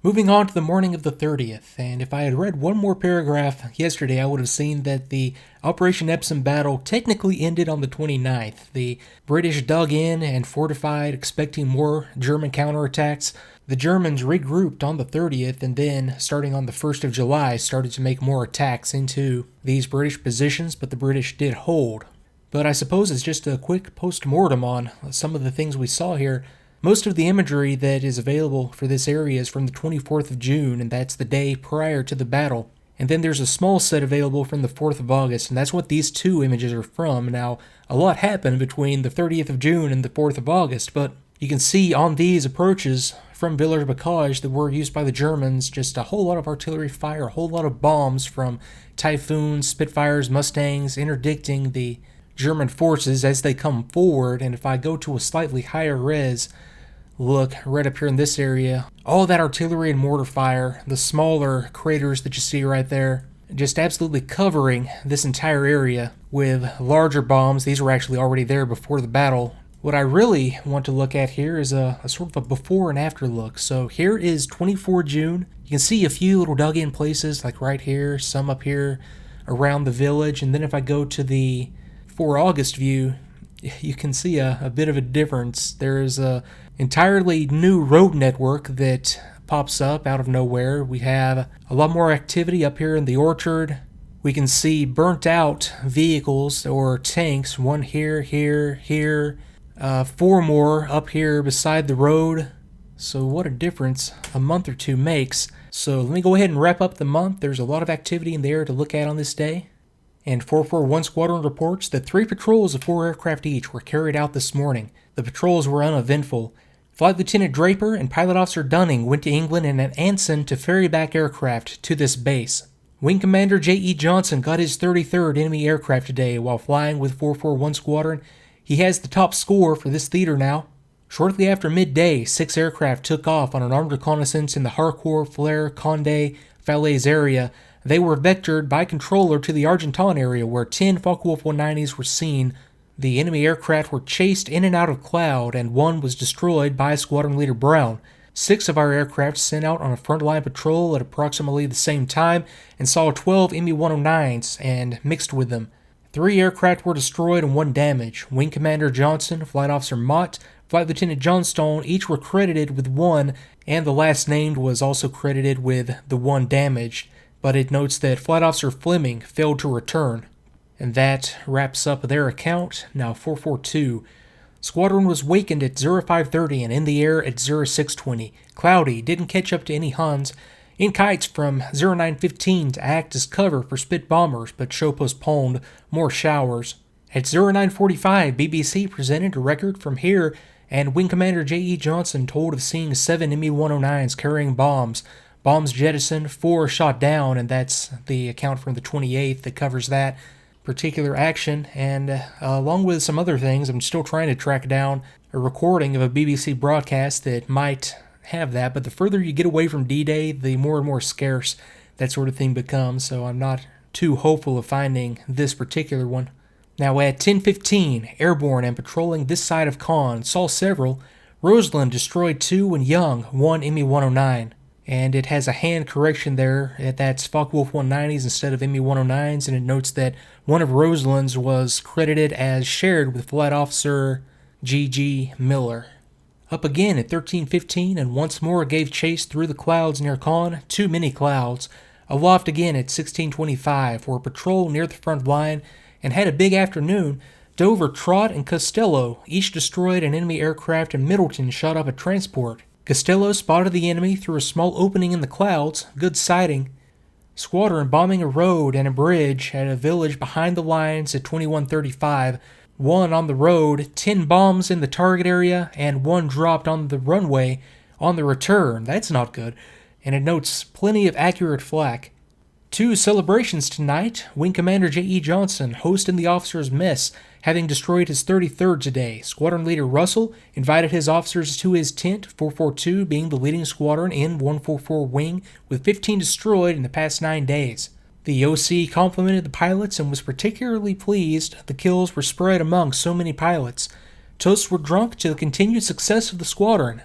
Moving on to the morning of the 30th, and if I had read one more paragraph yesterday, I would have seen that the Operation Epsom battle technically ended on the 29th. The British dug in and fortified, expecting more German counterattacks. The Germans regrouped on the 30th, and then, starting on the 1st of July, started to make more attacks into these British positions, but the British did hold. But I suppose it's just a quick post-mortem on some of the things we saw here. Most of the imagery that is available for this area is from the 24th of June, and that's the day prior to the battle. And then there's a small set available from the 4th of August, and that's what these two images are from. Now, a lot happened between the 30th of June and the 4th of August, but you can see on these approaches from Villers-Bocage that were used by the Germans just a whole lot of artillery fire, a whole lot of bombs from Typhoons, Spitfires, Mustangs, interdicting the German forces as they come forward. And if I go to a slightly higher res, look right up here in this area, all that artillery and mortar fire, the smaller craters that you see right there, just absolutely covering this entire area with larger bombs. These were actually already there before the battle. What I really want to look at here is a sort of a before and after look. So here is 24 June. You can see a few little dug in places like right here, some up here around the village. And then if I go to the 4 August view, you can see a bit of a difference. There is a entirely new road network that pops up out of nowhere. We have a lot more activity up here in the orchard. We can see burnt out vehicles or tanks, one here, here, 4 more up here beside the road. So what a difference a month or two makes. So let me go ahead and wrap up the month. There's a lot of activity in there to look at on this day. And 441 Squadron reports that 3 patrols of 4 aircraft each were carried out this morning. The patrols were uneventful. Flight Lieutenant Draper and Pilot Officer Dunning went to England in an Anson to ferry back aircraft to this base. Wing Commander J.E. Johnson got his 33rd enemy aircraft today while flying with 441 Squadron. He has the top score for this theater now. Shortly after midday, 6 aircraft took off on an armed reconnaissance in the Harcourt, Flers, Condé, Falaise area. They were vectored by controller to the Argenton area where 10 Focke-Wulf 190s were seen. The enemy aircraft were chased in and out of cloud, and 1 was destroyed by Squadron Leader Brown. 6 of our aircraft sent out on a frontline patrol at approximately the same time and saw 12 Me-109s and mixed with them. 3 aircraft were destroyed and 1 damaged. Wing Commander Johnson, Flight Officer Mott, Flight Lieutenant Johnstone each were credited with 1, and the last named was also credited with the 1 damaged. But it notes that Flight Officer Fleming failed to return. And that wraps up their account. Now 442. Squadron was wakened at 0530 and in the air at 0620. Cloudy, didn't catch up to any Huns. In kites from 0915 to act as cover for Spit bombers, but show postponed, more showers. At 0945, BBC presented a record from here, and Wing Commander J.E. Johnson told of seeing 7 Me-109s carrying bombs. Bombs jettisoned, 4 shot down, and that's the account from the 28th that covers that particular action. And along with some other things, I'm still trying to track down a recording of a BBC broadcast that might have that, but the further you get away from D-Day, the more and more scarce that sort of thing becomes, so I'm not too hopeful of finding this particular one. Now at 10:15, airborne and patrolling this side of Caen, saw several. Roseland destroyed 2 and Young 1 Me-109. And it has a hand correction there. That's Focke-Wulf 190s instead of Me-109s, and it notes that one of Roseland's was credited as shared with Flight Officer G.G. Miller. Up again at 13:15, and once more gave chase through the clouds near Caen, too many clouds. Aloft again at 16:25 for a patrol near the front line, and had a big afternoon. Dover, Trott, and Costello each destroyed an enemy aircraft, and Middleton shot up a transport. Costello spotted the enemy through a small opening in the clouds, good sighting. Squadron bombing a road and a bridge at a village behind the lines at 21:35. 1 on the road, 10 bombs in the target area, and 1 dropped on the runway on the return. That's not good. And it notes plenty of accurate flak. 2 celebrations tonight. Wing Commander J.E. Johnson hosting the officers' mess, having destroyed his 33rd today. Squadron Leader Russell invited his officers to his tent, 442 being the leading squadron in 144 Wing, with 15 destroyed in the past 9 days. The OC complimented the pilots and was particularly pleased the kills were spread among so many pilots. Toasts were drunk to the continued success of the squadron.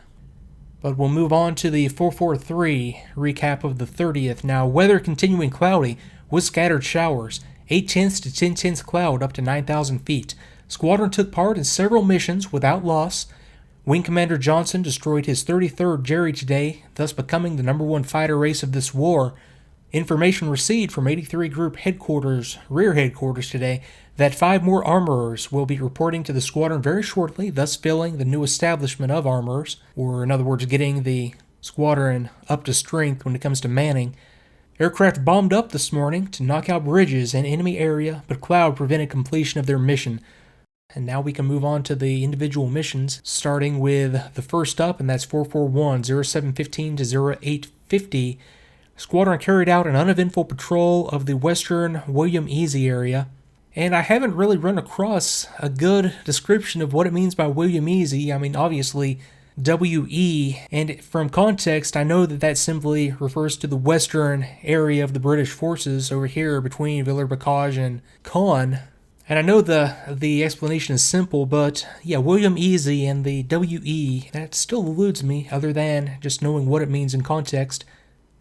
But we'll move on to the 443 recap of the 30th. Now, weather continuing cloudy with scattered showers. 8/10 to 10/10 cloud up to 9,000 feet. Squadron took part in several missions without loss. Wing Commander Johnson destroyed his 33rd Jerry today, thus becoming the #1 fighter race of this war. Information received from 83 Group Headquarters, Rear Headquarters today, that 5 more armorers will be reporting to the squadron very shortly, thus filling the new establishment of armorers, or in other words, getting the squadron up to strength when it comes to manning. Aircraft bombed up this morning to knock out bridges in enemy area, but cloud prevented completion of their mission. And now we can move on to the individual missions, starting with the first up, and that's 441, 0715 to 0850. Squadron carried out an uneventful patrol of the western William Easy area, and I haven't really run across a good description of what it means by William Easy. I mean, obviously, WE, and from context, I know that that simply refers to the western area of the British forces over here between Villers-Bocage and Caen. And I know the explanation is simple, but yeah, William Easy and the WE, that still eludes me, other than just knowing what it means in context.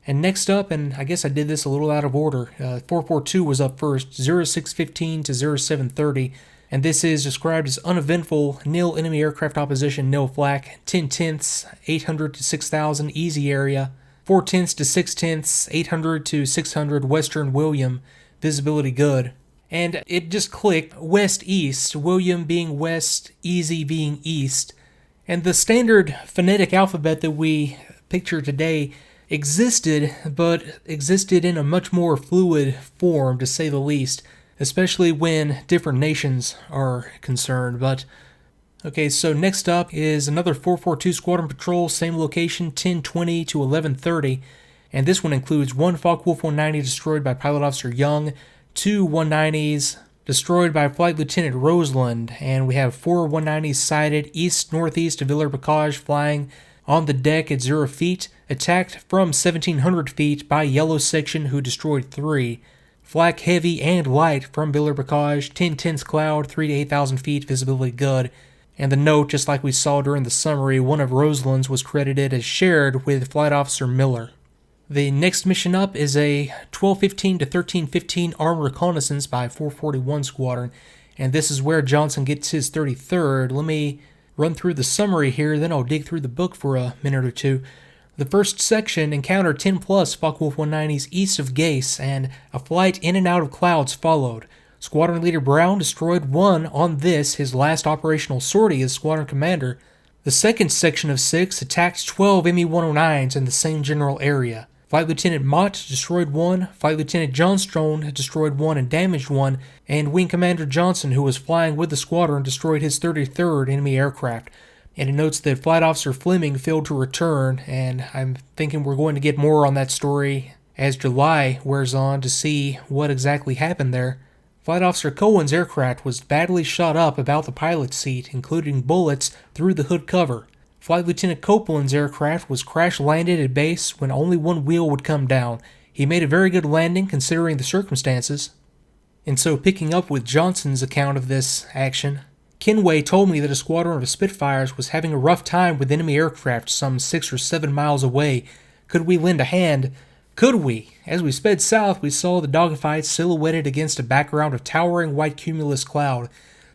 And next up, and I guess I did this a little out of order, 442 was up first, 0615 to 0730, and this is described as uneventful, nil enemy aircraft opposition, nil flak, 10/10, 800 to 6,000 easy area, 4/10 to 6/10, 800 to 600 western William, visibility good. And it just clicked, west-east, William being west, easy being east. And the standard phonetic alphabet that we picture today existed, but existed in a much more fluid form, to say the least, especially when different nations are concerned. But okay, so next up is another 442 Squadron Patrol, same location, 10:20 to 11:30, and this one includes 1 Focke-Wulf 190 destroyed by Pilot Officer Young, 2 190s destroyed by Flight Lieutenant Roseland, and we have 4 190s sighted east-northeast of Villers-Bocage, flying on the deck at 0 feet, attacked from 1,700 feet by Yellow Section, who destroyed 3. Flak heavy and light from Villers-Bocage, 10/10 cloud, 3 to 8,000 feet, visibility good. And the note, just like we saw during the summary, one of Roseland's was credited as shared with Flight Officer Miller. The next mission up is a 12:15 to 13:15 armed reconnaissance by 441 Squadron, and this is where Johnson gets his 33rd. Let me run through the summary here, then I'll dig through the book for a minute or two. The first section encountered 10-plus Focke-Wulf 190s east of Gase, and a flight in and out of clouds followed. Squadron Leader Brown destroyed 1 on this, his last operational sortie as Squadron Commander. The second section of 6 attacked 12 Me-109s in the same general area. Flight Lieutenant Mott destroyed 1, Flight Lieutenant Johnstone destroyed 1 and damaged 1, and Wing Commander Johnson, who was flying with the squadron, destroyed his 33rd enemy aircraft. And it notes that Flight Officer Fleming failed to return, and I'm thinking we're going to get more on that story as July wears on to see what exactly happened there. Flight Officer Cohen's aircraft was badly shot up about the pilot's seat, including bullets through the hood cover. Flight Lieutenant Copeland's aircraft was crash-landed at base when only 1 wheel would come down. He made a very good landing considering the circumstances. And so, picking up with Johnson's account of this action, Kenway told me that a squadron of Spitfires was having a rough time with enemy aircraft some 6 or 7 miles away. Could we lend a hand? Could we? As we sped south, we saw the dogfight silhouetted against a background of towering white cumulus cloud.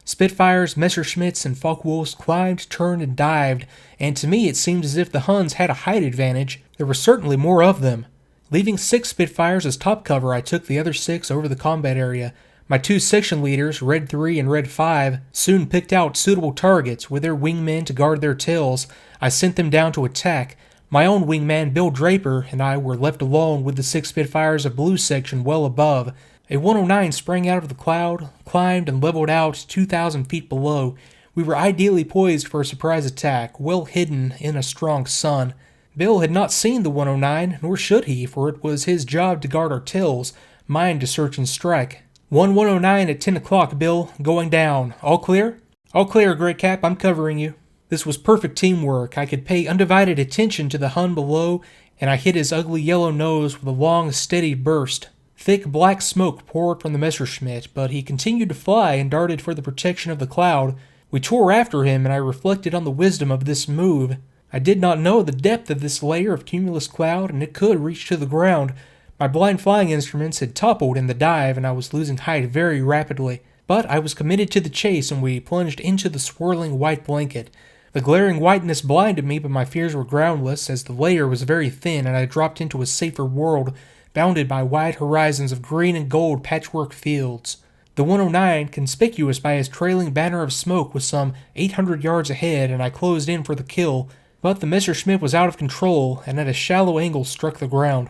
Spitfires, Messerschmitts, and Focke-Wulfs climbed, turned, and dived, and to me it seemed as if the Huns had a height advantage. There were certainly more of them. Leaving 6 Spitfires as top cover, I took the other 6 over the combat area. My 2 section leaders, Red 3 and Red 5, soon picked out suitable targets. With their wingmen to guard their tails, I sent them down to attack. My own wingman, Bill Draper, and I were left alone with the 6 Spitfires of Blue Section well above. A 109 sprang out of the cloud, climbed, and leveled out 2,000 feet below. We were ideally poised for a surprise attack, well hidden in a strong sun. Bill had not seen the 109, nor should he, for it was his job to guard our tails, mine to search and strike. 109 at 10 o'clock, Bill, going down. All clear? All clear, Great Cap, I'm covering you. This was perfect teamwork. I could pay undivided attention to the Hun below, and I hit his ugly yellow nose with a long, steady burst. Thick black smoke poured from the Messerschmitt, but he continued to fly and darted for the protection of the cloud. We tore after him, and I reflected on the wisdom of this move. I did not know the depth of this layer of cumulus cloud, and it could reach to the ground. My blind flying instruments had toppled in the dive, and I was losing height very rapidly. But I was committed to the chase, and we plunged into the swirling white blanket. The glaring whiteness blinded me, but my fears were groundless, as the layer was very thin, and I dropped into a safer world, bounded by wide horizons of green and gold patchwork fields. The 109, conspicuous by his trailing banner of smoke, was some 800 yards ahead, and I closed in for the kill, but the Messerschmitt was out of control, and at a shallow angle struck the ground.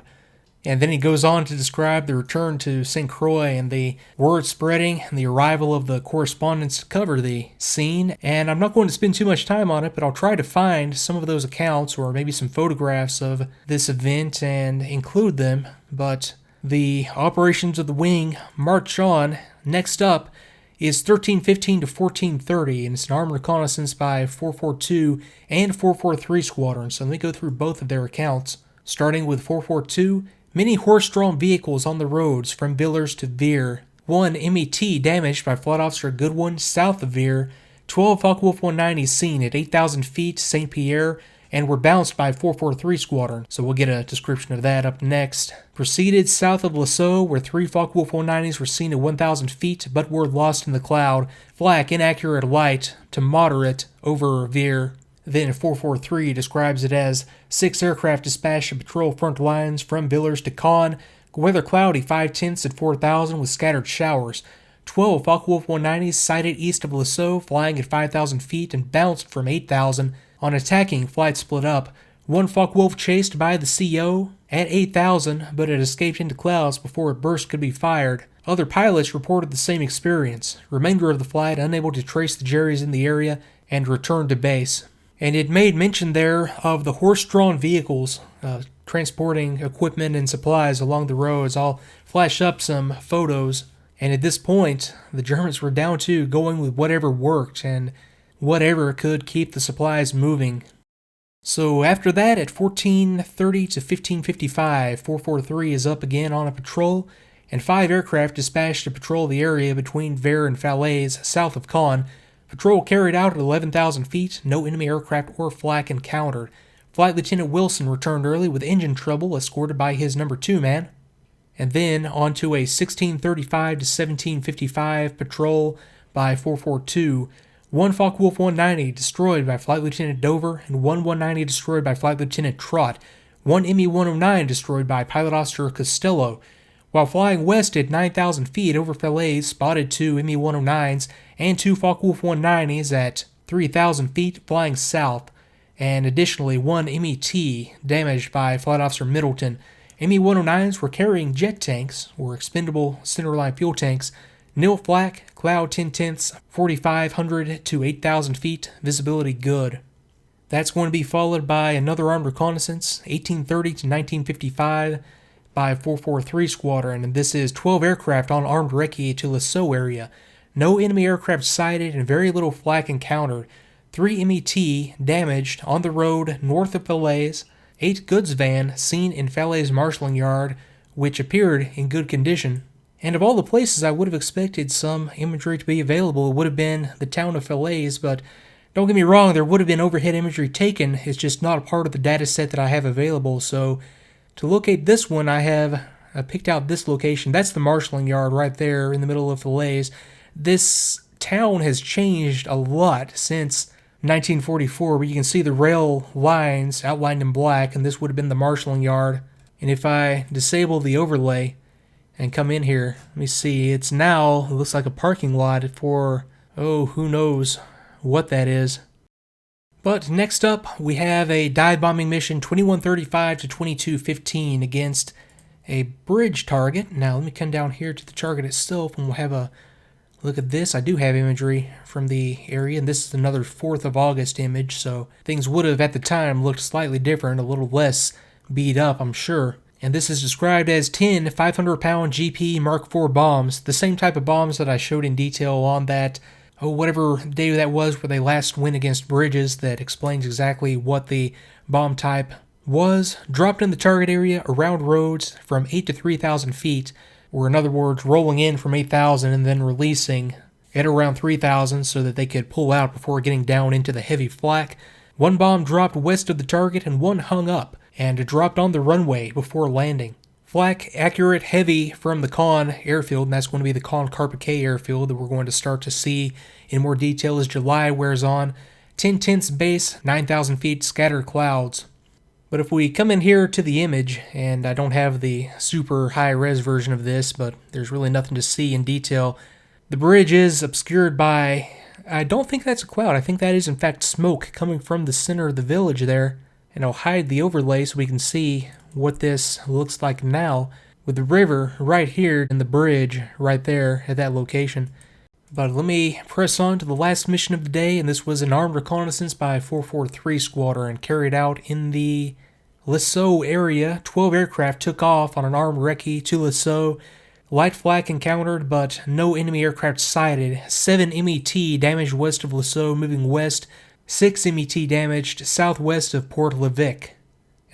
And then he goes on to describe the return to St. Croix and the word spreading and the arrival of the correspondents to cover the scene. And I'm not going to spend too much time on it, but I'll try to find some of those accounts or maybe some photographs of this event and include them. But the operations of the wing march on. Next up is 1315 to 1430, and it's an armed reconnaissance by 442 and 443 squadrons. So let me go through both of their accounts. Starting with 442, many horse-drawn vehicles on the roads from Villers to Veer. 1 MET damaged by Flight Officer Goodwin south of Veer. 12 Focke-Wulf 190s seen at 8,000 feet St. Pierre and were bounced by 443 squadron. So we'll get a description of that up next. Proceeded south of Lasseau, where 3 Focke-Wulf 190s were seen at 1,000 feet but were lost in the cloud. Flak inaccurate light to moderate over Veer. Then 443 describes it as 6 aircraft dispatched to patrol front lines from Villers to Caen. Weather cloudy 5/10 at 4,000 with scattered showers. 12 Focke-Wulf 190s sighted east of Lasseau, flying at 5,000 feet and bounced from 8,000. On attacking, flight split up. 1 Focke-Wulf chased by the CO at 8,000, but it escaped into clouds before a burst could be fired. Other pilots reported the same experience. Remainder of the flight unable to trace the Jerries in the area and returned to base. And it made mention there of the horse-drawn vehicles transporting equipment and supplies along the roads. I'll flash up some photos. And at this point, the Germans were down to going with whatever worked and whatever could keep the supplies moving. So after that, at 1430 to 1555, 443 is up again on a patrol, and 5 aircraft dispatched to patrol the area between Vere and Falaise, south of Caen. Patrol carried out at 11,000 feet, no enemy aircraft or flak encountered. Flight Lieutenant Wilson returned early with engine trouble, escorted by his number 2 man. And then on to a 1635 to 1755 patrol by 442. 1 Focke-Wulf 190 destroyed by Flight Lieutenant Dover, and 1 190 destroyed by Flight Lieutenant Trott. 1 ME-109 destroyed by Pilot Officer Costello. While flying west at 9,000 feet over Falaise, spotted 2 ME-109s and 2 Focke-Wulf 190s at 3,000 feet flying south, and additionally 1 MET damaged by Flight Officer Middleton. ME-109s were carrying jet tanks, or expendable centerline fuel tanks. Nil flak, cloud 10/10, 4,500 to 8,000 feet, visibility good. That's going to be followed by another armed reconnaissance, 1830 to 1955, by 443 Squadron, and this is 12 aircraft on armed recce to Lasseau area. No enemy aircraft sighted and very little flak encountered. 3 MET damaged on the road north of Falaise. 8 goods van seen in Falaise marshalling yard, which appeared in good condition. And of all the places I would have expected some imagery to be available, it would have been the town of Falaise, but don't get me wrong, there would have been overhead imagery taken. It's just not a part of the data set that I have available. So to locate this one, I picked out this location. That's the marshalling yard right there in the middle of Falaise. This town has changed a lot since 1944, where you can see the rail lines outlined in black, and this would have been the marshalling yard. And if I disable the overlay and come in here, let me see, it looks like a parking lot for, who knows what that is. But next up, we have a dive bombing mission 2135 to 2215 against a bridge target. Now let me come down here to the target itself and we'll have a look at this. I do have imagery from the area, and this is another 4th of August image, so things would have at the time looked slightly different, a little less beat up, I'm sure. And this is described as 10 500-pound GP Mark IV bombs, the same type of bombs that I showed in detail on that, whatever day that was where they last went against bridges, that explains exactly what the bomb type was. Dropped in the target area around roads from 8 to 3,000 feet, or in other words, rolling in from 8,000 and then releasing at around 3,000 so that they could pull out before getting down into the heavy flak. One bomb dropped west of the target and one hung up and dropped on the runway before landing. Flak accurate heavy from the Con airfield, and that's going to be the Con Carpiquet airfield that we're going to start to see in more detail as July wears on. 10 tenths base, 9,000 feet scattered clouds. But if we come in here to the image, and I don't have the super high-res version of this, but there's really nothing to see in detail. The bridge is obscured by, I don't think that's a cloud. I think that is in fact smoke coming from the center of the village there. And I'll hide the overlay so we can see what this looks like now with the river right here and the bridge right there at that location. But let me press on to the last mission of the day, and this was an armed reconnaissance by 443 Squadron carried out in the Lisseau area. 12 aircraft took off on an armed recce to Lisseau. Light flak encountered, but no enemy aircraft sighted. 7 MET damaged west of Lisseau, moving west. 6 MET damaged southwest of Port Levic.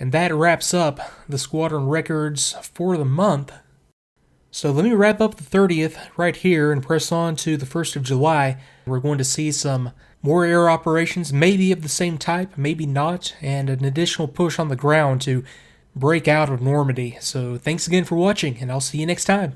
And that wraps up the squadron records for the month. So let me wrap up the 30th right here and press on to the 1st of July. We're going to see some more air operations, maybe of the same type, maybe not, and an additional push on the ground to break out of Normandy. So thanks again for watching, and I'll see you next time.